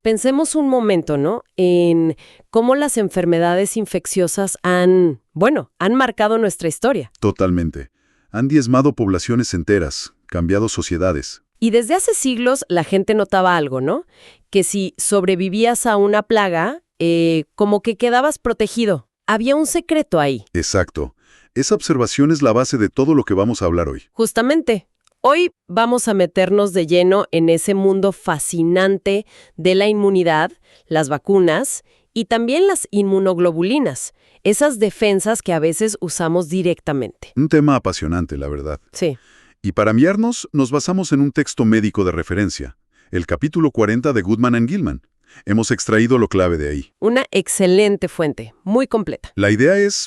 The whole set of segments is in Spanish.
Pensemos un momento, ¿no? En cómo las enfermedades infecciosas han marcado nuestra historia. Totalmente. Han diezmado poblaciones enteras, cambiado sociedades. Y desde hace siglos la gente notaba algo, ¿no? Que si sobrevivías a una plaga, como que quedabas protegido. Había un secreto ahí. Exacto. Esa observación es la base de todo lo que vamos a hablar hoy. Justamente. Hoy vamos a meternos de lleno en ese mundo fascinante de la inmunidad, las vacunas y también las inmunoglobulinas, esas defensas que a veces usamos directamente. Un tema apasionante, la verdad. Sí. Y para guiarnos, nos basamos en un texto médico de referencia, el capítulo 40 de Goodman and Gilman. Hemos extraído lo clave de ahí. Una excelente fuente, muy completa. La idea es,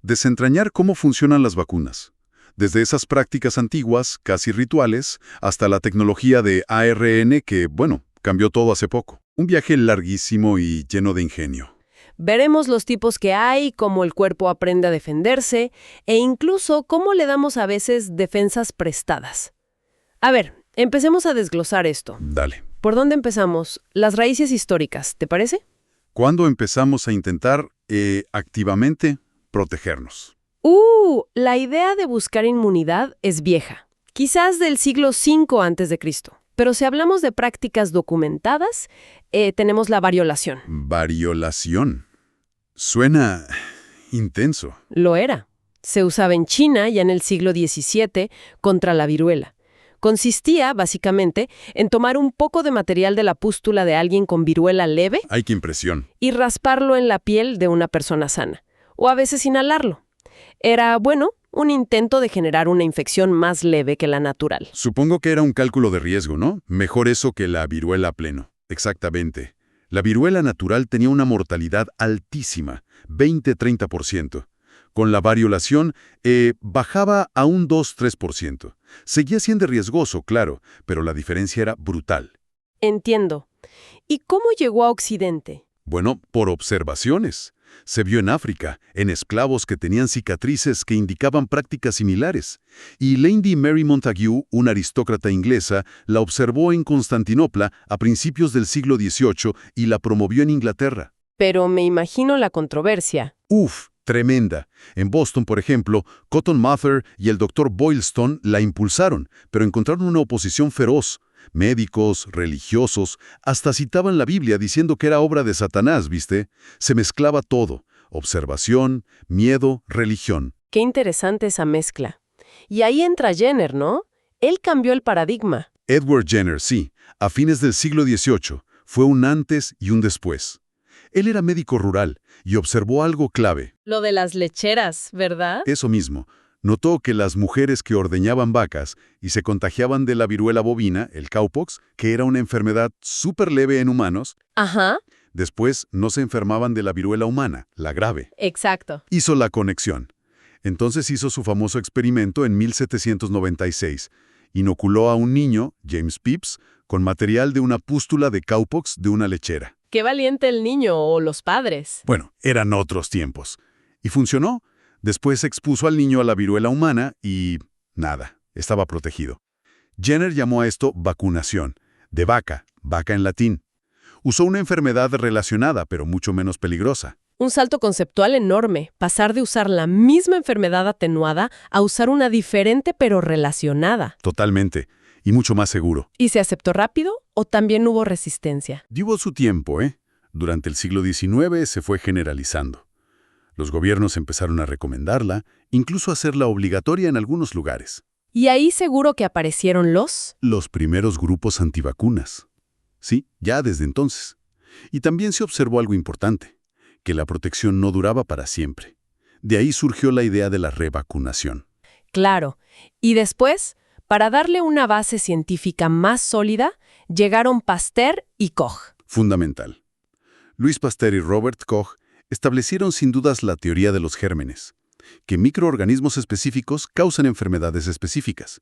desentrañar cómo funcionan las vacunas. Desde esas prácticas antiguas, casi rituales, hasta la tecnología de ARN que, cambió todo hace poco. Un viaje larguísimo y lleno de ingenio. Veremos los tipos que hay, cómo el cuerpo aprende a defenderse e incluso cómo le damos a veces defensas prestadas. A ver, empecemos a desglosar esto. Dale. ¿Por dónde empezamos? Las raíces históricas, ¿te parece? ¿Cuándo empezamos a intentar activamente protegernos? La idea de buscar inmunidad es vieja, quizás del siglo V a.C. Pero si hablamos de prácticas documentadas, tenemos la variolación. Variolación. Suena intenso. Lo era. Se usaba en China ya en el siglo XVII contra la viruela. Consistía, básicamente, en tomar un poco de material de la pústula de alguien con viruela leve. ¡Ay, qué impresión! Y rasparlo en la piel de una persona sana. O a veces inhalarlo. Era, un intento de generar una infección más leve que la natural. Supongo que era un cálculo de riesgo, ¿no? Mejor eso que la viruela a pleno. Exactamente. La viruela natural tenía una mortalidad altísima, 20-30%. Con la variolación, bajaba a un 2-3%. Seguía siendo riesgoso, claro, pero la diferencia era brutal. Entiendo. ¿Y cómo llegó a Occidente? Bueno, por observaciones. Se vio en África, en esclavos que tenían cicatrices que indicaban prácticas similares. Y Lady Mary Montagu, una aristócrata inglesa, la observó en Constantinopla a principios del siglo XVIII y la promovió en Inglaterra. Pero me imagino la controversia. Tremenda. En Boston, por ejemplo, Cotton Mather y el Dr. Boylston la impulsaron, pero encontraron una oposición feroz. Médicos, religiosos, hasta citaban la Biblia diciendo que era obra de Satanás, ¿viste? Se mezclaba todo. Observación, miedo, religión. Qué interesante esa mezcla. Y ahí entra Jenner, ¿no? Él cambió el paradigma. Edward Jenner, sí, a fines del siglo XVIII. Fue un antes y un después. Él era médico rural y observó algo clave. Lo de las lecheras, ¿verdad? Eso mismo. Notó que las mujeres que ordeñaban vacas y se contagiaban de la viruela bovina, el cowpox, que era una enfermedad súper leve en humanos, Ajá. después no se enfermaban de la viruela humana, la grave. Exacto. Hizo la conexión. Entonces hizo su famoso experimento en 1796. Inoculó a un niño, James Pepys, con material de una pústula de cowpox de una lechera. Qué valiente el niño o los padres. Bueno, eran otros tiempos. Y funcionó. Después expuso al niño a la viruela humana y nada, estaba protegido. Jenner llamó a esto vacunación, de vaca en latín. Usó una enfermedad relacionada, pero mucho menos peligrosa. Un salto conceptual enorme, pasar de usar la misma enfermedad atenuada a usar una diferente pero relacionada. Totalmente, y mucho más seguro. ¿Y se aceptó rápido o también hubo resistencia? Dio su tiempo, Durante el siglo XIX se fue generalizando. Los gobiernos empezaron a recomendarla, incluso a hacerla obligatoria en algunos lugares. Y ahí seguro que aparecieron los primeros grupos antivacunas. Sí, ya desde entonces. Y también se observó algo importante, que la protección no duraba para siempre. De ahí surgió la idea de la revacunación. Claro. Y después, para darle una base científica más sólida, llegaron Pasteur y Koch. Fundamental. Louis Pasteur y Robert Koch establecieron sin dudas la teoría de los gérmenes, que microorganismos específicos causan enfermedades específicas.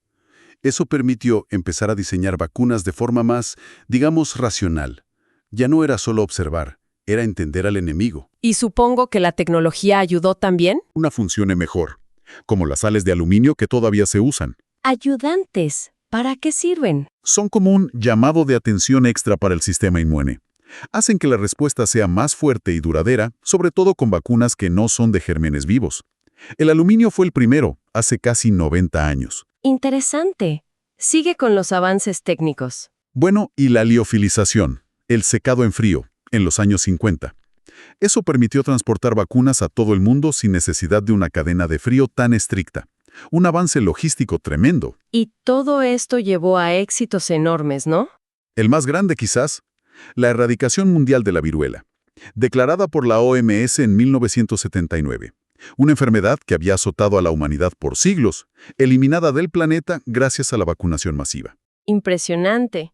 Eso permitió empezar a diseñar vacunas de forma más, digamos, racional. Ya no era solo observar, era entender al enemigo. ¿Y supongo que la tecnología ayudó también? Una funcione mejor, como las sales de aluminio que todavía se usan. Ayudantes. ¿Para qué sirven? Son como un llamado de atención extra para el sistema inmune. Hacen que la respuesta sea más fuerte y duradera, sobre todo con vacunas que no son de gérmenes vivos. El aluminio fue el primero, hace casi 90 años. Interesante. Sigue con los avances técnicos. Bueno, y la liofilización, el secado en frío, en los años 50. Eso permitió transportar vacunas a todo el mundo sin necesidad de una cadena de frío tan estricta. Un avance logístico tremendo. Y todo esto llevó a éxitos enormes, ¿no? El más grande quizás, la erradicación mundial de la viruela, declarada por la OMS en 1979. Una enfermedad que había azotado a la humanidad por siglos, eliminada del planeta gracias a la vacunación masiva. Impresionante.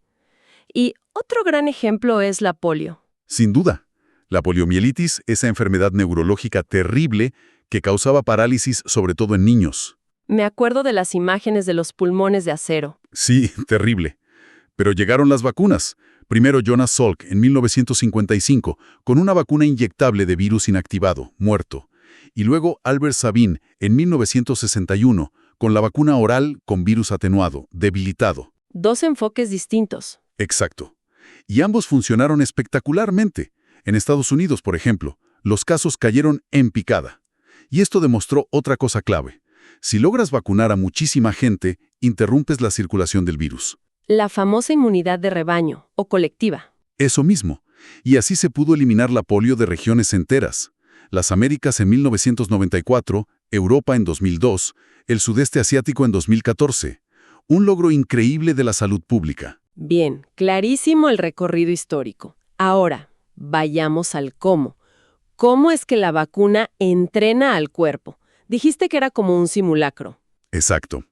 Y otro gran ejemplo es la polio. Sin duda, la poliomielitis, esa enfermedad neurológica terrible que causaba parálisis sobre todo en niños. Me acuerdo de las imágenes de los pulmones de acero. Sí, terrible. Pero llegaron las vacunas. Primero Jonas Salk en 1955, con una vacuna inyectable de virus inactivado, muerto. Y luego Albert Sabin en 1961, con la vacuna oral con virus atenuado, debilitado. Dos enfoques distintos. Exacto. Y ambos funcionaron espectacularmente. En Estados Unidos, por ejemplo, los casos cayeron en picada. Y esto demostró otra cosa clave. Si logras vacunar a muchísima gente, interrumpes la circulación del virus. La famosa inmunidad de rebaño, o colectiva. Eso mismo. Y así se pudo eliminar la polio de regiones enteras. Las Américas en 1994, Europa en 2002, el sudeste asiático en 2014. Un logro increíble de la salud pública. Bien, clarísimo el recorrido histórico. Ahora, vayamos al cómo. ¿Cómo es que la vacuna entrena al cuerpo? Dijiste que era como un simulacro. Exacto.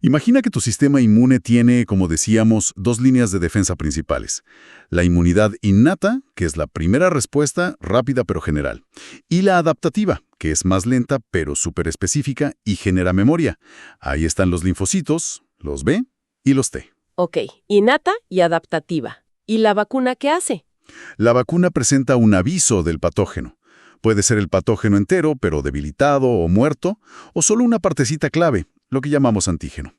Imagina que tu sistema inmune tiene, como decíamos, dos líneas de defensa principales. La inmunidad innata, que es la primera respuesta, rápida pero general. Y la adaptativa, que es más lenta pero súper específica y genera memoria. Ahí están los linfocitos, los B y los T. Ok, innata y adaptativa. ¿Y la vacuna qué hace? La vacuna presenta un aviso del patógeno. Puede ser el patógeno entero, pero debilitado o muerto, o solo una partecita clave, lo que llamamos antígeno.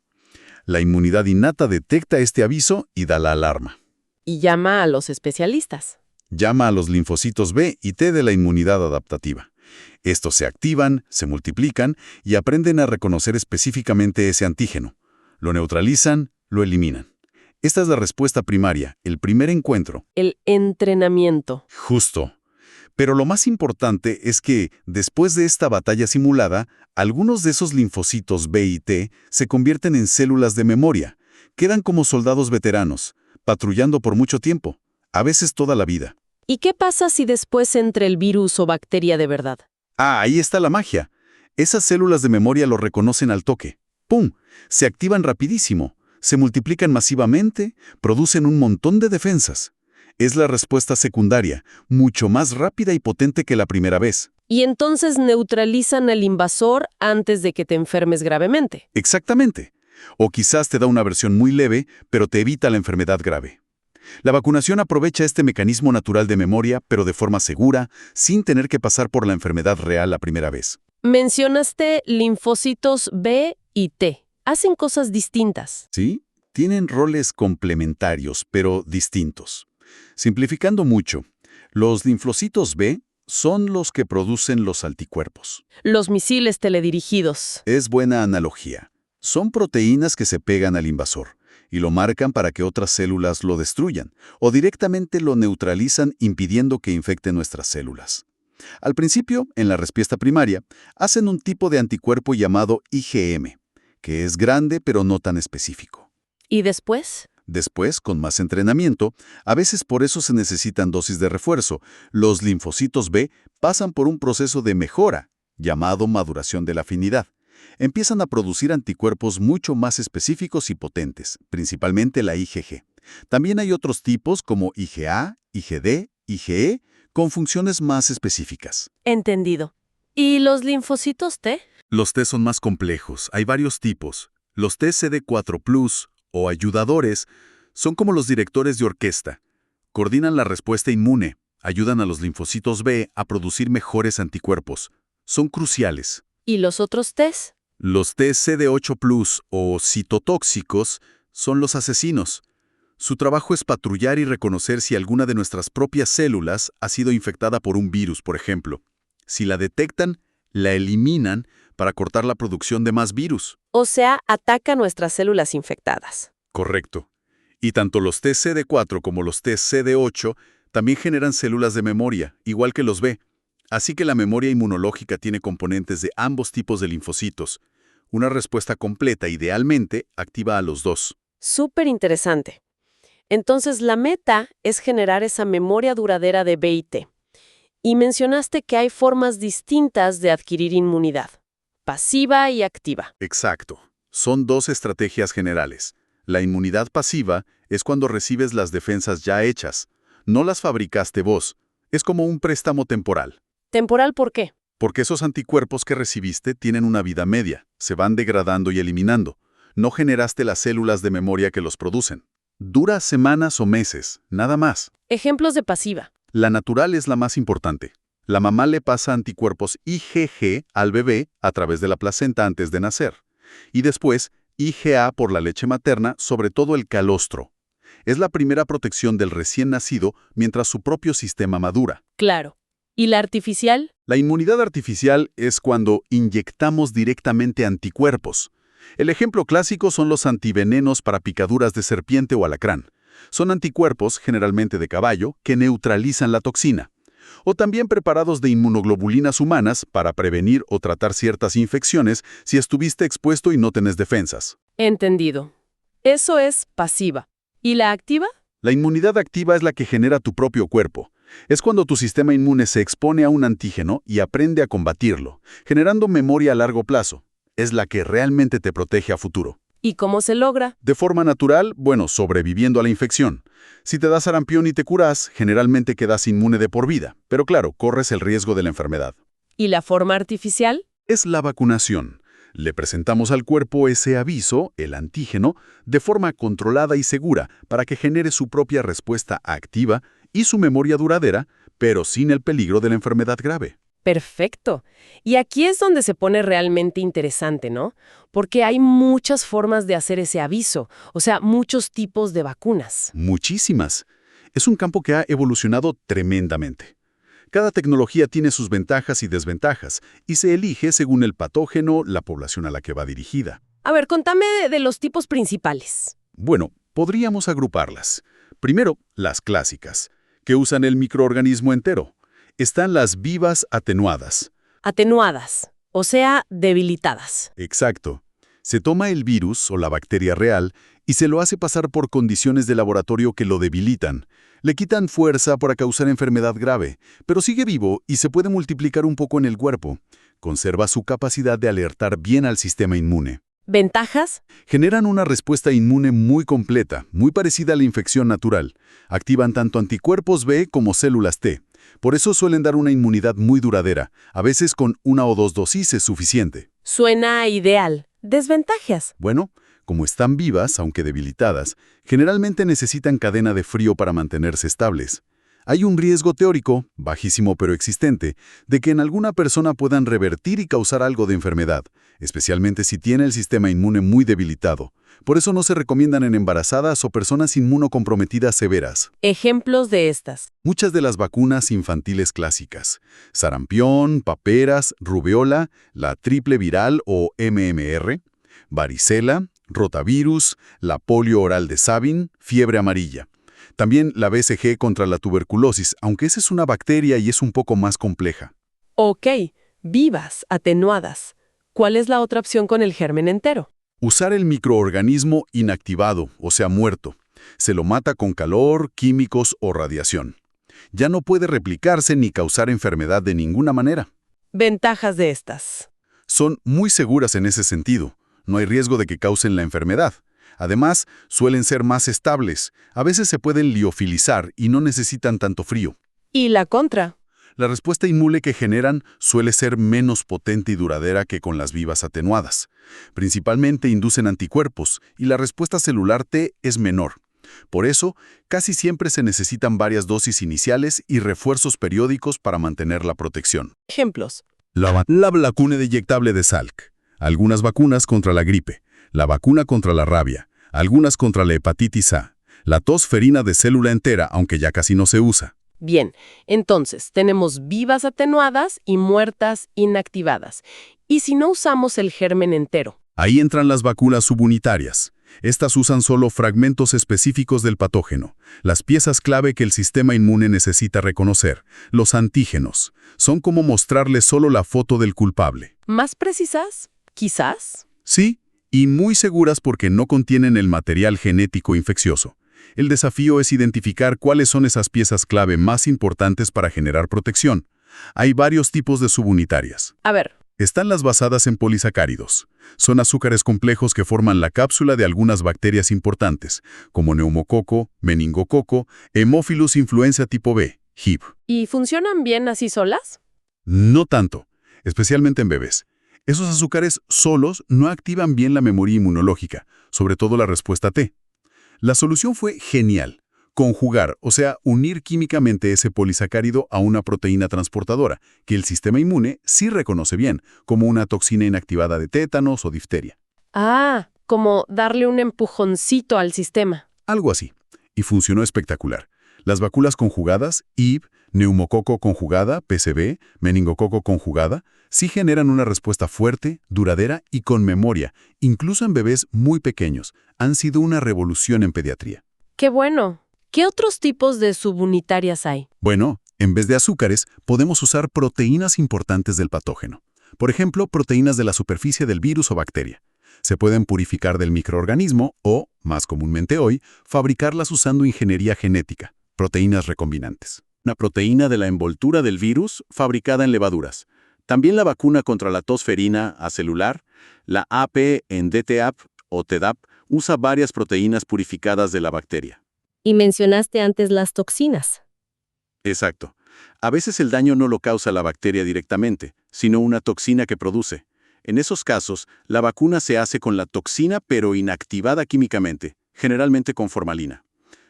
La inmunidad innata detecta este aviso y da la alarma. Y llama a los especialistas. Llama a los linfocitos B y T de la inmunidad adaptativa. Estos se activan, se multiplican y aprenden a reconocer específicamente ese antígeno. Lo neutralizan, lo eliminan. Esta es la respuesta primaria, el primer encuentro. El entrenamiento. Justo. Pero lo más importante es que, después de esta batalla simulada, algunos de esos linfocitos B y T se convierten en células de memoria. Quedan como soldados veteranos, patrullando por mucho tiempo, a veces toda la vida. ¿Y qué pasa si después entra el virus o bacteria de verdad? Ah, ahí está la magia. Esas células de memoria lo reconocen al toque. ¡Pum! Se activan rapidísimo, se multiplican masivamente, producen un montón de defensas. Es la respuesta secundaria, mucho más rápida y potente que la primera vez. Y entonces neutralizan al invasor antes de que te enfermes gravemente. Exactamente. O quizás te da una versión muy leve, pero te evita la enfermedad grave. La vacunación aprovecha este mecanismo natural de memoria, pero de forma segura, sin tener que pasar por la enfermedad real la primera vez. Mencionaste linfocitos B y T. Hacen cosas distintas. ¿Sí? Tienen roles complementarios, pero distintos. Simplificando mucho, los linfocitos B son los que producen los anticuerpos. Los misiles teledirigidos. Es buena analogía. Son proteínas que se pegan al invasor y lo marcan para que otras células lo destruyan o directamente lo neutralizan impidiendo que infecte nuestras células. Al principio, en la respuesta primaria, hacen un tipo de anticuerpo llamado IgM, que es grande pero no tan específico. ¿Y después? Después, con más entrenamiento, a veces por eso se necesitan dosis de refuerzo, los linfocitos B pasan por un proceso de mejora, llamado maduración de la afinidad. Empiezan a producir anticuerpos mucho más específicos y potentes, principalmente la IgG. También hay otros tipos como IgA, IgD, IgE, con funciones más específicas. Entendido. ¿Y los linfocitos T? Los T son más complejos, hay varios tipos. Los TCD4+, o ayudadores, son como los directores de orquesta. Coordinan la respuesta inmune, ayudan a los linfocitos B a producir mejores anticuerpos. Son cruciales. ¿Y los otros Ts? Los TCD8+, o citotóxicos, son los asesinos. Su trabajo es patrullar y reconocer si alguna de nuestras propias células ha sido infectada por un virus, por ejemplo. Si la detectan, la eliminan para cortar la producción de más virus. O sea, ataca nuestras células infectadas. Correcto. Y tanto los TCD4 como los TCD8 también generan células de memoria, igual que los B. Así que la memoria inmunológica tiene componentes de ambos tipos de linfocitos. Una respuesta completa, idealmente, activa a los dos. Súper interesante. Entonces, la meta es generar esa memoria duradera de B y T. Y mencionaste que hay formas distintas de adquirir inmunidad, pasiva y activa. Exacto. Son dos estrategias generales. La inmunidad pasiva es cuando recibes las defensas ya hechas. No las fabricaste vos. Es como un préstamo temporal. ¿Temporal por qué? Porque esos anticuerpos que recibiste tienen una vida media, se van degradando y eliminando. No generaste las células de memoria que los producen. Dura semanas o meses, nada más. Ejemplos de pasiva. La natural es la más importante. La mamá le pasa anticuerpos IgG al bebé a través de la placenta antes de nacer. Y después, IgA por la leche materna, sobre todo el calostro. Es la primera protección del recién nacido mientras su propio sistema madura. Claro. ¿Y la artificial? La inmunidad artificial es cuando inyectamos directamente anticuerpos. El ejemplo clásico son los antivenenos para picaduras de serpiente o alacrán. Son anticuerpos, generalmente de caballo, que neutralizan la toxina. O también preparados de inmunoglobulinas humanas para prevenir o tratar ciertas infecciones si estuviste expuesto y no tenés defensas. Entendido. Eso es pasiva. ¿Y la activa? La inmunidad activa es la que genera tu propio cuerpo. Es cuando tu sistema inmune se expone a un antígeno y aprende a combatirlo, generando memoria a largo plazo. Es la que realmente te protege a futuro. ¿Y cómo se logra? De forma natural, sobreviviendo a la infección. Si te da sarampión y te curas, generalmente quedas inmune de por vida, pero claro, corres el riesgo de la enfermedad. ¿Y la forma artificial? Es la vacunación. Le presentamos al cuerpo ese aviso, el antígeno, de forma controlada y segura para que genere su propia respuesta activa y su memoria duradera, pero sin el peligro de la enfermedad grave. Perfecto. Y aquí es donde se pone realmente interesante, ¿no? Porque hay muchas formas de hacer ese aviso, o sea, muchos tipos de vacunas. Muchísimas. Es un campo que ha evolucionado tremendamente. Cada tecnología tiene sus ventajas y desventajas, y se elige según el patógeno, la población a la que va dirigida. A ver, contame de los tipos principales. Bueno, podríamos agruparlas. Primero, las clásicas, que usan el microorganismo entero. Están las vivas atenuadas. Atenuadas, o sea, debilitadas. Exacto. Se toma el virus o la bacteria real y se lo hace pasar por condiciones de laboratorio que lo debilitan. Le quitan fuerza para causar enfermedad grave, pero sigue vivo y se puede multiplicar un poco en el cuerpo. Conserva su capacidad de alertar bien al sistema inmune. ¿Ventajas? Generan una respuesta inmune muy completa, muy parecida a la infección natural. Activan tanto anticuerpos B como células T. Por eso suelen dar una inmunidad muy duradera. A veces con 1 o 2 dosis es suficiente. Suena ideal. ¿Desventajas? Bueno, como están vivas, aunque debilitadas, generalmente necesitan cadena de frío para mantenerse estables. Hay un riesgo teórico, bajísimo pero existente, de que en alguna persona puedan revertir y causar algo de enfermedad, especialmente si tiene el sistema inmune muy debilitado. Por eso no se recomiendan en embarazadas o personas inmunocomprometidas severas. Ejemplos de estas. Muchas de las vacunas infantiles clásicas, sarampión, paperas, rubeola, la triple viral o MMR, varicela, rotavirus, la polio oral de Sabin, fiebre amarilla. También la BCG contra la tuberculosis, aunque esa es una bacteria y es un poco más compleja. Ok, vivas, atenuadas. ¿Cuál es la otra opción con el germen entero? Usar el microorganismo inactivado, o sea, muerto. Se lo mata con calor, químicos o radiación. Ya no puede replicarse ni causar enfermedad de ninguna manera. Ventajas de estas. Son muy seguras en ese sentido. No hay riesgo de que causen la enfermedad. Además, suelen ser más estables. A veces se pueden liofilizar y no necesitan tanto frío. ¿Y la contra? La respuesta inmune que generan suele ser menos potente y duradera que con las vivas atenuadas. Principalmente inducen anticuerpos y la respuesta celular T es menor. Por eso, casi siempre se necesitan varias dosis iniciales y refuerzos periódicos para mantener la protección. Ejemplos. La vacuna inyectable de Salk. Algunas vacunas contra la gripe. La vacuna contra la rabia. Algunas contra la hepatitis A. La tos ferina de célula entera, aunque ya casi no se usa. Bien, entonces tenemos vivas atenuadas y muertas inactivadas. ¿Y si no usamos el germen entero? Ahí entran las vacunas subunitarias. Estas usan solo fragmentos específicos del patógeno, las piezas clave que el sistema inmune necesita reconocer, los antígenos. Son como mostrarle solo la foto del culpable. ¿Más precisas? Quizás. Sí, y muy seguras porque no contienen el material genético infeccioso. El desafío es identificar cuáles son esas piezas clave más importantes para generar protección. Hay varios tipos de subunitarias. A ver. Están las basadas en polisacáridos. Son azúcares complejos que forman la cápsula de algunas bacterias importantes, como neumococo, meningococo, Haemophilus influenza tipo B, HIV. ¿Y funcionan bien así solas? No tanto, especialmente en bebés. Esos azúcares solos no activan bien la memoria inmunológica, sobre todo la respuesta T. La solución fue genial. Conjugar, o sea, unir químicamente ese polisacárido a una proteína transportadora, que el sistema inmune sí reconoce bien, como una toxina inactivada de tétanos o difteria. Ah, como darle un empujoncito al sistema. Algo así. Y funcionó espectacular. Las vacunas conjugadas, HIV, neumococo conjugada, PCB, meningococo conjugada, sí generan una respuesta fuerte, duradera y con memoria, incluso en bebés muy pequeños. Han sido una revolución en pediatría. ¡Qué bueno! ¿Qué otros tipos de subunitarias hay? Bueno, en vez de azúcares, podemos usar proteínas importantes del patógeno. Por ejemplo, proteínas de la superficie del virus o bacteria. Se pueden purificar del microorganismo o, más comúnmente hoy, fabricarlas usando ingeniería genética, proteínas recombinantes. Una proteína de la envoltura del virus fabricada en levaduras. También la vacuna contra la tos ferina acelular, la AP en DTaP o TDAP, usa varias proteínas purificadas de la bacteria. Y mencionaste antes las toxinas. Exacto. A veces el daño no lo causa la bacteria directamente, sino una toxina que produce. En esos casos, la vacuna se hace con la toxina pero inactivada químicamente, generalmente con formalina.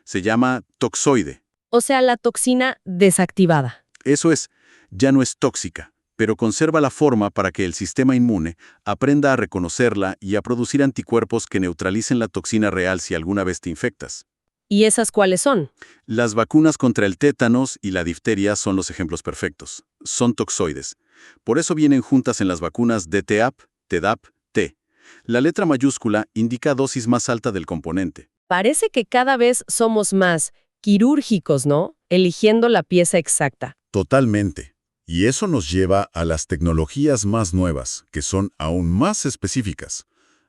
Se llama toxoide. O sea, la toxina desactivada. Eso es, ya no es tóxica, pero conserva la forma para que el sistema inmune aprenda a reconocerla y a producir anticuerpos que neutralicen la toxina real si alguna vez te infectas. ¿Y esas cuáles son? Las vacunas contra el tétanos y la difteria son los ejemplos perfectos. Son toxoides. Por eso vienen juntas en las vacunas DTaP, TDAP, T. La letra mayúscula indica dosis más alta del componente. Parece que cada vez somos más quirúrgicos, ¿no? Eligiendo la pieza exacta. Totalmente. Y eso nos lleva a las tecnologías más nuevas, que son aún más específicas.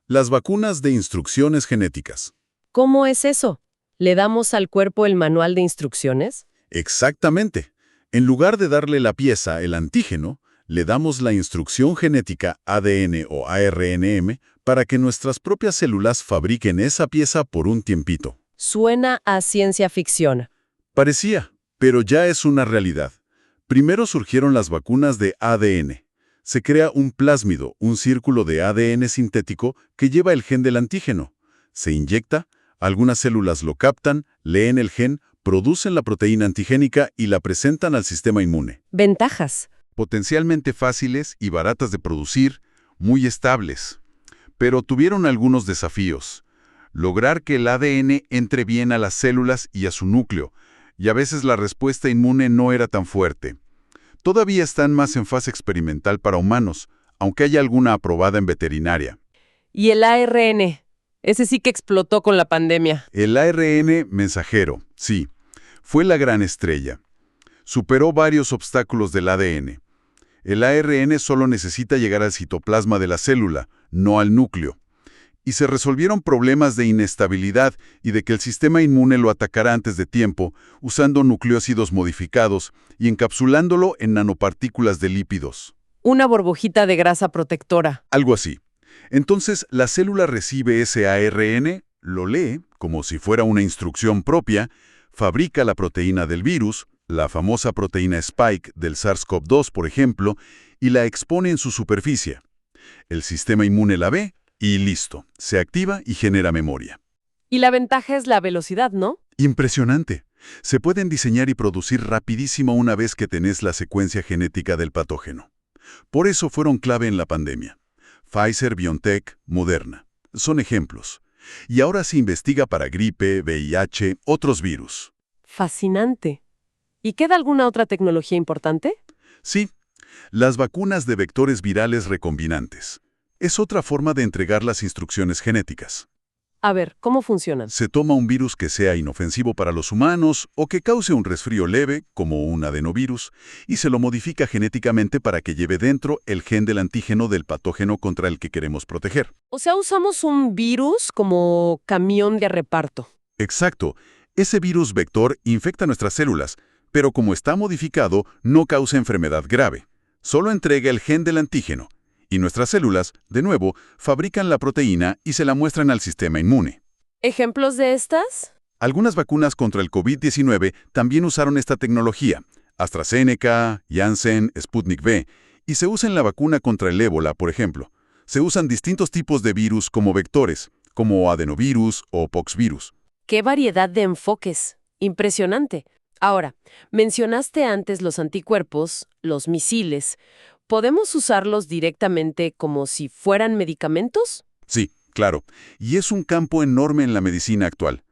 Las vacunas de instrucciones genéticas. ¿Cómo es eso? ¿Le damos al cuerpo el manual de instrucciones? Exactamente. En lugar de darle la pieza, el antígeno, le damos la instrucción genética ADN o ARNM para que nuestras propias células fabriquen esa pieza por un tiempito. Suena a ciencia ficción. Parecía, pero ya es una realidad. Primero surgieron las vacunas de ADN. Se crea un plásmido, un círculo de ADN sintético que lleva el gen del antígeno. Se inyecta, algunas células lo captan, leen el gen, producen la proteína antigénica y la presentan al sistema inmune. Ventajas. Potencialmente fáciles y baratas de producir, muy estables. Pero tuvieron algunos desafíos. Lograr que el ADN entre bien a las células y a su núcleo, y a veces la respuesta inmune no era tan fuerte. Todavía están más en fase experimental para humanos, aunque haya alguna aprobada en veterinaria. ¿Y el ARN? Ese sí que explotó con la pandemia. El ARN mensajero, sí, fue la gran estrella. Superó varios obstáculos del ADN. El ARN solo necesita llegar al citoplasma de la célula, no al núcleo. Y se resolvieron problemas de inestabilidad y de que el sistema inmune lo atacara antes de tiempo, usando nucleócidos modificados y encapsulándolo en nanopartículas de lípidos. Una burbujita de grasa protectora. Algo así. Entonces, la célula recibe ese ARN, lo lee, como si fuera una instrucción propia, fabrica la proteína del virus, la famosa proteína Spike del SARS-CoV-2, por ejemplo, y la expone en su superficie. El sistema inmune la ve y listo, se activa y genera memoria. Y la ventaja es la velocidad, ¿no? Impresionante. Se pueden diseñar y producir rapidísimo una vez que tenés la secuencia genética del patógeno. Por eso fueron clave en la pandemia. Pfizer, BioNTech, Moderna. Son ejemplos. Y ahora se investiga para gripe, VIH, otros virus. Fascinante. ¿Y queda alguna otra tecnología importante? Sí, las vacunas de vectores virales recombinantes. Es otra forma de entregar las instrucciones genéticas. A ver, ¿cómo funcionan? Se toma un virus que sea inofensivo para los humanos o que cause un resfrío leve, como un adenovirus, y se lo modifica genéticamente para que lleve dentro el gen del antígeno del patógeno contra el que queremos proteger. O sea, usamos un virus como camión de reparto. Exacto. Ese virus vector infecta nuestras células, pero como está modificado, no causa enfermedad grave. Solo entrega el gen del antígeno. Y nuestras células, de nuevo, fabrican la proteína y se la muestran al sistema inmune. ¿Ejemplos de estas? Algunas vacunas contra el COVID-19 también usaron esta tecnología. AstraZeneca, Janssen, Sputnik V. Y se usa en la vacuna contra el ébola, por ejemplo. Se usan distintos tipos de virus como vectores, como adenovirus o poxvirus. ¡Qué variedad de enfoques! Impresionante. Ahora, mencionaste antes los anticuerpos, los misiles. ¿Podemos usarlos directamente como si fueran medicamentos? Sí, claro. Y es un campo enorme en la medicina actual.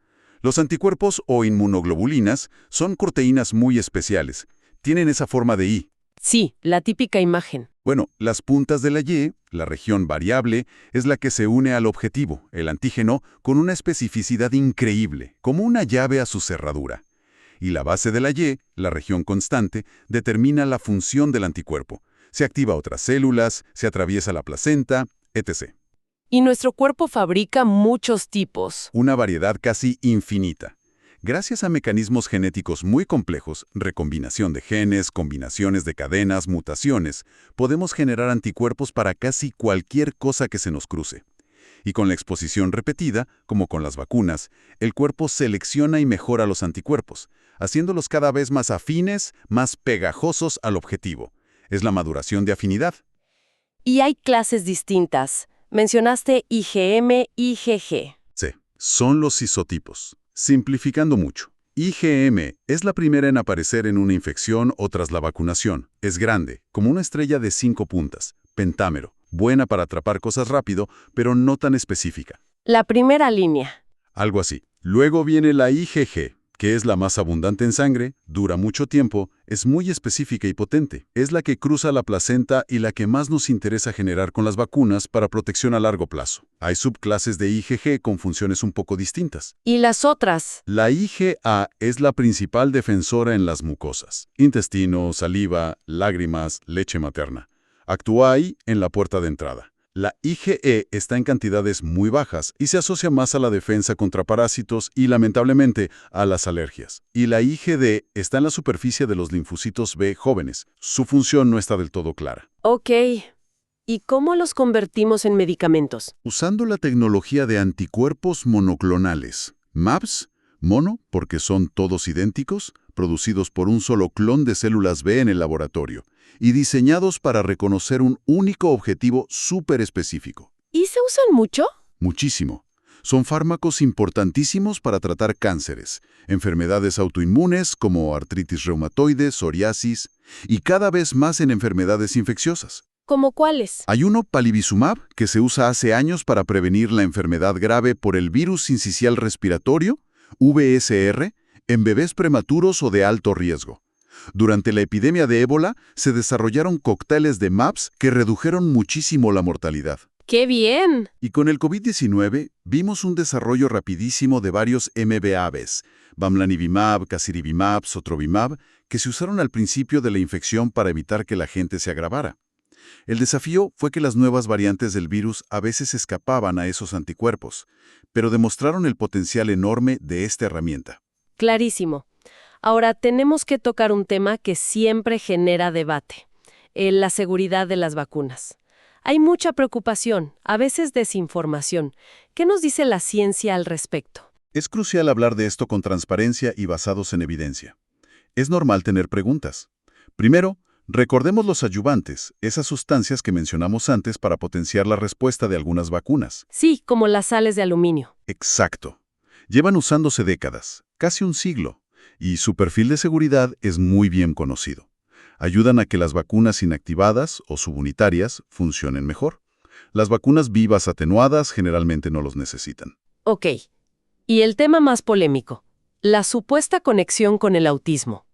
Los anticuerpos o inmunoglobulinas son proteínas muy especiales. Tienen esa forma de I. Sí, la típica imagen. Bueno, las puntas de la Y, la región variable, es la que se une al objetivo, el antígeno, con una especificidad increíble, como una llave a su cerradura. Y la base de la Y, la región constante, determina la función del anticuerpo. Se activa otras células, se atraviesa la placenta, etc. Y nuestro cuerpo fabrica muchos tipos. Una variedad casi infinita. Gracias a mecanismos genéticos muy complejos, recombinación de genes, combinaciones de cadenas, mutaciones, podemos generar anticuerpos para casi cualquier cosa que se nos cruce. Y con la exposición repetida, como con las vacunas, el cuerpo selecciona y mejora los anticuerpos, haciéndolos cada vez más afines, más pegajosos al objetivo. Es la maduración de afinidad. Y hay clases distintas. Mencionaste IgM, IgG. Sí, son los isotipos. Simplificando mucho. IgM es la primera en aparecer en una infección o tras la vacunación. Es grande, como una estrella de 5 puntas, pentámero, buena para atrapar cosas rápido, pero no tan específica. La primera línea. Algo así. Luego viene la IgG, que es la más abundante en sangre, dura mucho tiempo, es muy específica y potente. Es la que cruza la placenta y la que más nos interesa generar con las vacunas para protección a largo plazo. Hay subclases de IgG con funciones un poco distintas. ¿Y las otras? La IgA es la principal defensora en las mucosas. Intestino, saliva, lágrimas, leche materna. Actúa ahí en la puerta de entrada. La IgE está en cantidades muy bajas y se asocia más a la defensa contra parásitos y, lamentablemente, a las alergias. Y la IgD está en la superficie de los linfocitos B jóvenes. Su función no está del todo clara. Ok. ¿Y cómo los convertimos en medicamentos? Usando la tecnología de anticuerpos monoclonales. MABs, mono, porque son todos idénticos, producidos por un solo clon de células B en el laboratorio, y diseñados para reconocer un único objetivo súper específico. ¿Y se usan mucho? Muchísimo. Son fármacos importantísimos para tratar cánceres, enfermedades autoinmunes como artritis reumatoide, psoriasis, y cada vez más en enfermedades infecciosas. ¿Cómo cuáles? Hay uno, palivizumab, que se usa hace años para prevenir la enfermedad grave por el virus sincicial respiratorio, VSR, en bebés prematuros o de alto riesgo. Durante la epidemia de ébola, se desarrollaron cócteles de MABs que redujeron muchísimo la mortalidad. ¡Qué bien! Y con el COVID-19, vimos un desarrollo rapidísimo de varios MVABs, bamlanivimab, casirivimab, sotrovimab, que se usaron al principio de la infección para evitar que la gente se agravara. El desafío fue que las nuevas variantes del virus a veces escapaban a esos anticuerpos, pero demostraron el potencial enorme de esta herramienta. Clarísimo. Ahora tenemos que tocar un tema que siempre genera debate, la seguridad de las vacunas. Hay mucha preocupación, a veces desinformación. ¿Qué nos dice la ciencia al respecto? Es crucial hablar de esto con transparencia y basados en evidencia. Es normal tener preguntas. Primero, recordemos los adyuvantes, esas sustancias que mencionamos antes para potenciar la respuesta de algunas vacunas. Sí, como las sales de aluminio. Exacto. Llevan usándose décadas, casi un siglo, y su perfil de seguridad es muy bien conocido. Ayudan a que las vacunas inactivadas o subunitarias funcionen mejor. Las vacunas vivas atenuadas generalmente no los necesitan. Ok. Y el tema más polémico, la supuesta conexión con el autismo.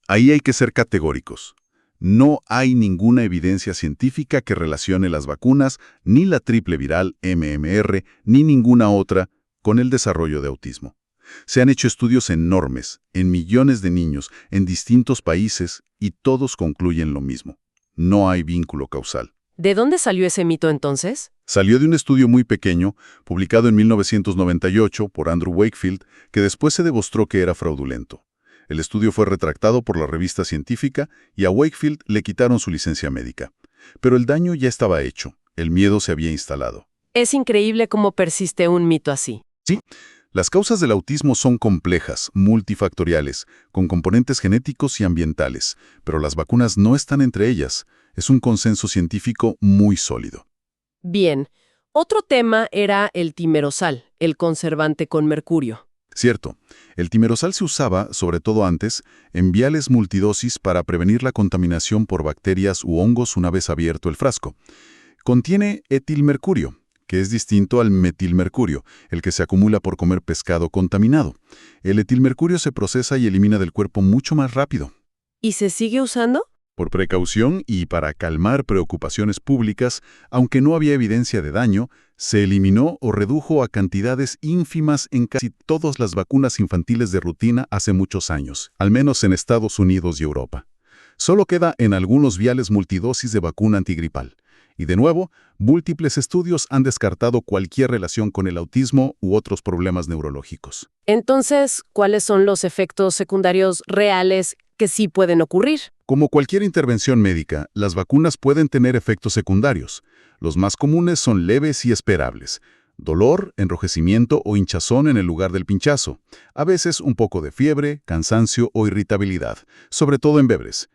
Ahí hay que ser categóricos. No hay ninguna evidencia científica que relacione las vacunas, ni la triple viral MMR, ni ninguna otra, con el desarrollo de autismo. Se han hecho estudios enormes, en millones de niños, en distintos países, y todos concluyen lo mismo. No hay vínculo causal. ¿De dónde salió ese mito entonces? Salió de un estudio muy pequeño, publicado en 1998 por Andrew Wakefield, que después se demostró que era fraudulento. El estudio fue retractado por la revista científica y a Wakefield le quitaron su licencia médica. Pero el daño ya estaba hecho, el miedo se había instalado. Es increíble cómo persiste un mito así. Sí, las causas del autismo son complejas, multifactoriales, con componentes genéticos y ambientales, pero las vacunas no están entre ellas. Es un consenso científico muy sólido. Bien, otro tema era el timerosal, el conservante con mercurio. Cierto, el timerosal se usaba, sobre todo antes, en viales multidosis para prevenir la contaminación por bacterias u hongos una vez abierto el frasco. Contiene etilmercurio, que es distinto al metilmercurio, el que se acumula por comer pescado contaminado. El etilmercurio se procesa y elimina del cuerpo mucho más rápido. ¿Y se sigue usando? Por precaución y para calmar preocupaciones públicas, aunque no había evidencia de daño, se eliminó o redujo a cantidades ínfimas en casi todas las vacunas infantiles de rutina hace muchos años, al menos en Estados Unidos y Europa. Solo queda en algunos viales multidosis de vacuna antigripal. Y de nuevo, múltiples estudios han descartado cualquier relación con el autismo u otros problemas neurológicos. Entonces, ¿cuáles son los efectos secundarios reales que sí pueden ocurrir? Como cualquier intervención médica, las vacunas pueden tener efectos secundarios. Los más comunes son leves y esperables. Dolor, enrojecimiento o hinchazón en el lugar del pinchazo. A veces un poco de fiebre, cansancio o irritabilidad, sobre todo en bebés.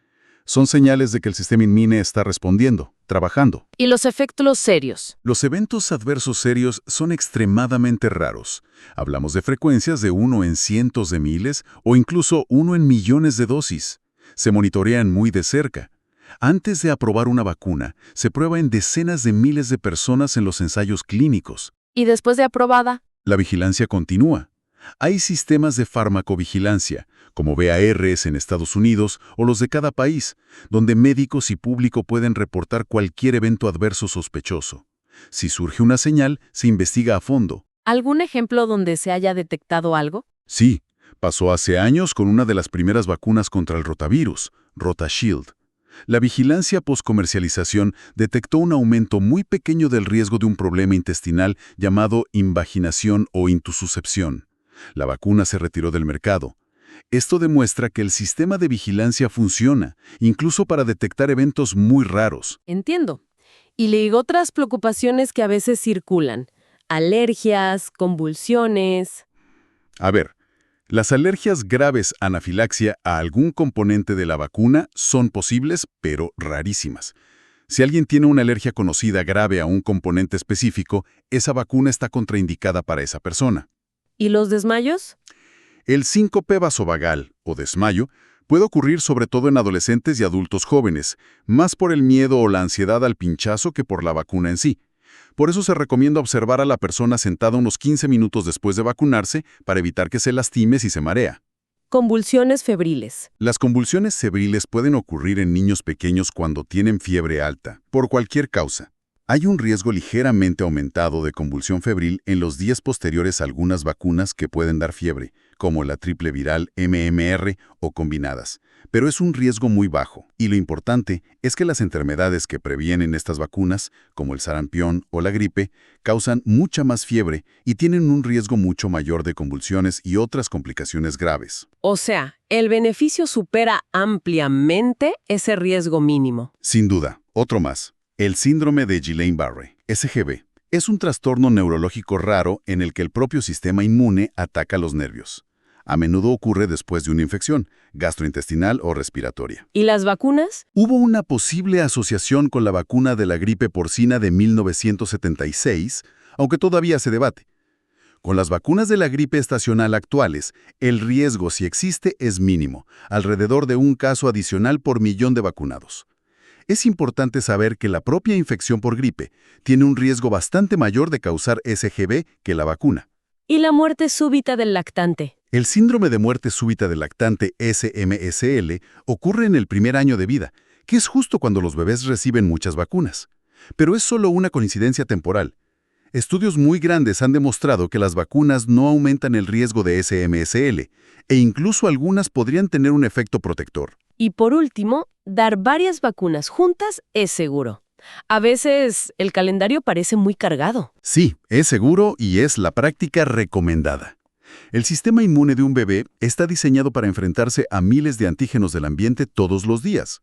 Son señales de que el sistema inmune está respondiendo, trabajando. ¿Y los efectos serios? Los eventos adversos serios son extremadamente raros. Hablamos de frecuencias de 1 en cientos de miles o incluso 1 en millones de dosis. Se monitorean muy de cerca. Antes de aprobar una vacuna, se prueba en decenas de miles de personas en los ensayos clínicos. ¿Y después de aprobada? La vigilancia continúa. Hay sistemas de farmacovigilancia, como VARs en Estados Unidos o los de cada país, donde médicos y público pueden reportar cualquier evento adverso sospechoso. Si surge una señal, se investiga a fondo. ¿Algún ejemplo donde se haya detectado algo? Sí, pasó hace años con una de las primeras vacunas contra el rotavirus, RotaShield. La vigilancia postcomercialización detectó un aumento muy pequeño del riesgo de un problema intestinal llamado invaginación o intususcepción. La vacuna se retiró del mercado. Esto demuestra que el sistema de vigilancia funciona, incluso para detectar eventos muy raros. Entiendo. Y leí otras preocupaciones que a veces circulan. Alergias, convulsiones. A ver, las alergias graves anafilaxia a algún componente de la vacuna son posibles, pero rarísimas. Si alguien tiene una alergia conocida grave a un componente específico, esa vacuna está contraindicada para esa persona. ¿Y los desmayos? El síncope vasovagal, o desmayo, puede ocurrir sobre todo en adolescentes y adultos jóvenes, más por el miedo o la ansiedad al pinchazo que por la vacuna en sí. Por eso se recomienda observar a la persona sentada unos 15 minutos después de vacunarse para evitar que se lastime si se marea. Convulsiones febriles. Las convulsiones febriles pueden ocurrir en niños pequeños cuando tienen fiebre alta, por cualquier causa. Hay un riesgo ligeramente aumentado de convulsión febril en los días posteriores a algunas vacunas que pueden dar fiebre, como la triple viral MMR o combinadas, pero es un riesgo muy bajo. Y lo importante es que las enfermedades que previenen estas vacunas, como el sarampión o la gripe, causan mucha más fiebre y tienen un riesgo mucho mayor de convulsiones y otras complicaciones graves. O sea, el beneficio supera ampliamente ese riesgo mínimo. Sin duda, otro más. El síndrome de Guillain-Barré, SGB, es un trastorno neurológico raro en el que el propio sistema inmune ataca los nervios. A menudo ocurre después de una infección, gastrointestinal o respiratoria. ¿Y las vacunas? Hubo una posible asociación con la vacuna de la gripe porcina de 1976, aunque todavía se debate. Con las vacunas de la gripe estacional actuales, el riesgo, si existe, es mínimo, alrededor de un caso adicional por millón de vacunados. Es importante saber que la propia infección por gripe tiene un riesgo bastante mayor de causar SGB que la vacuna. ¿Y la muerte súbita del lactante? El síndrome de muerte súbita del lactante SMSL ocurre en el primer año de vida, que es justo cuando los bebés reciben muchas vacunas. Pero es solo una coincidencia temporal. Estudios muy grandes han demostrado que las vacunas no aumentan el riesgo de SMSL, e incluso algunas podrían tener un efecto protector. Y por último, dar varias vacunas juntas es seguro. A veces el calendario parece muy cargado. Sí, es seguro y es la práctica recomendada. El sistema inmune de un bebé está diseñado para enfrentarse a miles de antígenos del ambiente todos los días.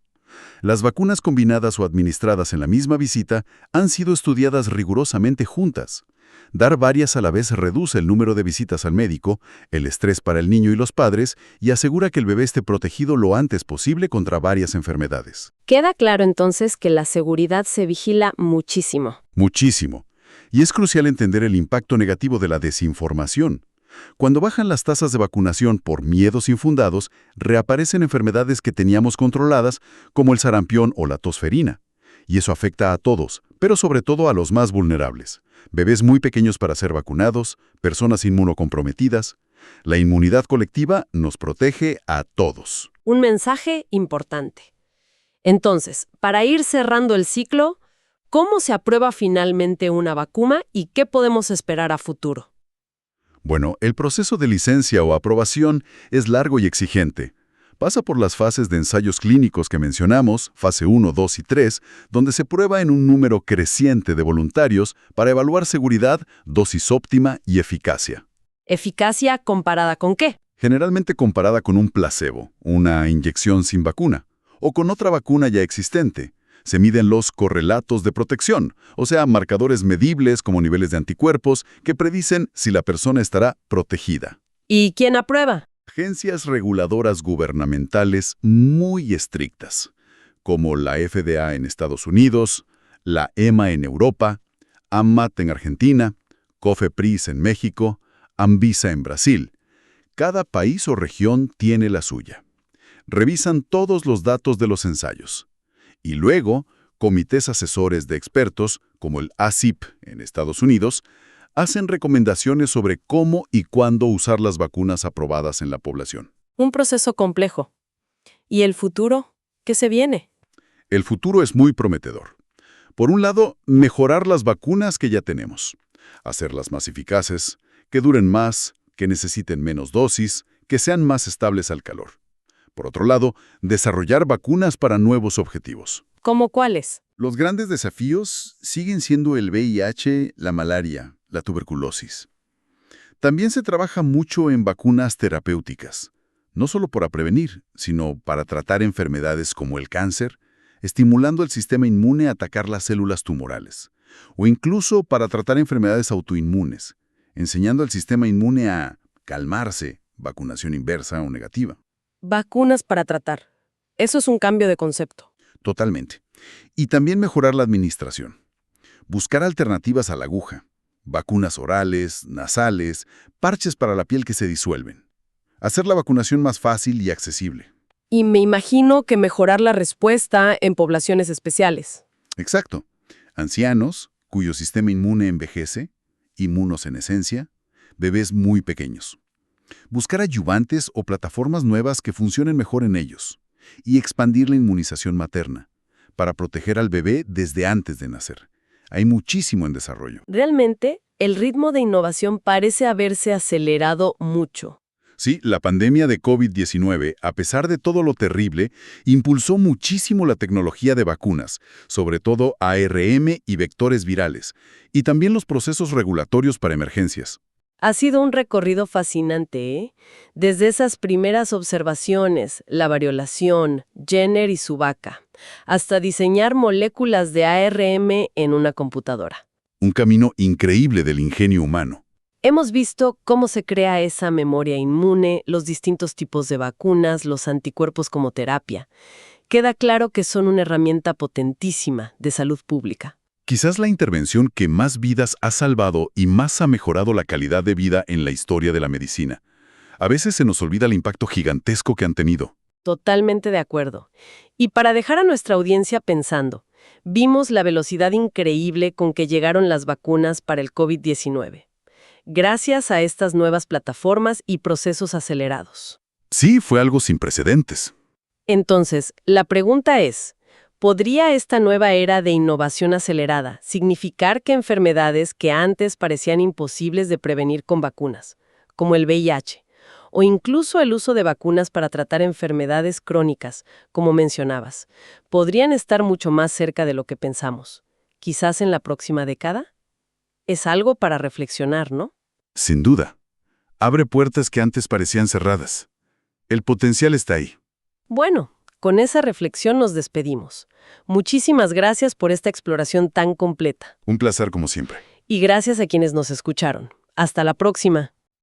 Las vacunas combinadas o administradas en la misma visita han sido estudiadas rigurosamente juntas. Dar varias a la vez reduce el número de visitas al médico, el estrés para el niño y los padres y asegura que el bebé esté protegido lo antes posible contra varias enfermedades. Queda claro entonces que la seguridad se vigila muchísimo. Muchísimo. Y es crucial entender el impacto negativo de la desinformación. Cuando bajan las tasas de vacunación por miedos infundados, reaparecen enfermedades que teníamos controladas, como el sarampión o la tosferina. Y eso afecta a todos, pero sobre todo a los más vulnerables. Bebés muy pequeños para ser vacunados, personas inmunocomprometidas. La inmunidad colectiva nos protege a todos. Un mensaje importante. Entonces, para ir cerrando el ciclo, ¿cómo se aprueba finalmente una vacuna y qué podemos esperar a futuro? Bueno, el proceso de licencia o aprobación es largo y exigente. Pasa por las fases de ensayos clínicos que mencionamos, fase 1, 2 y 3, donde se prueba en un número creciente de voluntarios para evaluar seguridad, dosis óptima y eficacia. ¿Eficacia comparada con qué? Generalmente comparada con un placebo, una inyección sin vacuna, o con otra vacuna ya existente. Se miden los correlatos de protección, o sea, marcadores medibles como niveles de anticuerpos que predicen si la persona estará protegida. ¿Y quién aprueba? Agencias reguladoras gubernamentales muy estrictas, como la FDA en Estados Unidos, la EMA en Europa, AMAT en Argentina, COFEPRIS en México, ANVISA en Brasil. Cada país o región tiene la suya. Revisan todos los datos de los ensayos. Y luego, comités asesores de expertos, como el ACIP en Estados Unidos, hacen recomendaciones sobre cómo y cuándo usar las vacunas aprobadas en la población. Un proceso complejo. ¿Y el futuro? ¿Qué se viene? El futuro es muy prometedor. Por un lado, mejorar las vacunas que ya tenemos, hacerlas más eficaces, que duren más, que necesiten menos dosis, que sean más estables al calor. Por otro lado, desarrollar vacunas para nuevos objetivos. ¿Cómo cuáles? Los grandes desafíos siguen siendo el VIH, la malaria, la tuberculosis. También se trabaja mucho en vacunas terapéuticas, no solo para prevenir, sino para tratar enfermedades como el cáncer, estimulando el sistema inmune a atacar las células tumorales, o incluso para tratar enfermedades autoinmunes, enseñando al sistema inmune a calmarse, vacunación inversa o negativa. Vacunas para tratar. Eso es un cambio de concepto. Totalmente. Y también mejorar la administración. Buscar alternativas a la aguja. Vacunas orales, nasales, parches para la piel que se disuelven. Hacer la vacunación más fácil y accesible. Y me imagino que mejorar la respuesta en poblaciones especiales. Exacto. Ancianos, cuyo sistema inmune envejece, inmunosenescencia, bebés muy pequeños. Buscar ayudantes o plataformas nuevas que funcionen mejor en ellos. Y expandir la inmunización materna, para proteger al bebé desde antes de nacer. Hay muchísimo en desarrollo. Realmente, el ritmo de innovación parece haberse acelerado mucho. Sí, la pandemia de COVID-19, a pesar de todo lo terrible, impulsó muchísimo la tecnología de vacunas, sobre todo ARM y vectores virales, y también los procesos regulatorios para emergencias. Ha sido un recorrido fascinante, ¿eh? Desde esas primeras observaciones, la variolación, Jenner y su vaca, hasta diseñar moléculas de ARM en una computadora. Un camino increíble del ingenio humano. Hemos visto cómo se crea esa memoria inmune, los distintos tipos de vacunas, los anticuerpos como terapia. Queda claro que son una herramienta potentísima de salud pública. Quizás la intervención que más vidas ha salvado y más ha mejorado la calidad de vida en la historia de la medicina. A veces se nos olvida el impacto gigantesco que han tenido. Totalmente de acuerdo. Y para dejar a nuestra audiencia pensando, vimos la velocidad increíble con que llegaron las vacunas para el COVID-19. gracias a estas nuevas plataformas y procesos acelerados. Sí, fue algo sin precedentes. Entonces, la pregunta es, ¿podría esta nueva era de innovación acelerada significar que enfermedades que antes parecían imposibles de prevenir con vacunas, como el VIH, o incluso el uso de vacunas para tratar enfermedades crónicas, como mencionabas, podrían estar mucho más cerca de lo que pensamos? ¿Quizás en la próxima década? Es algo para reflexionar, ¿no? Sin duda. Abre puertas que antes parecían cerradas. El potencial está ahí. Bueno, con esa reflexión nos despedimos. Muchísimas gracias por esta exploración tan completa. Un placer como siempre. Y gracias a quienes nos escucharon. Hasta la próxima.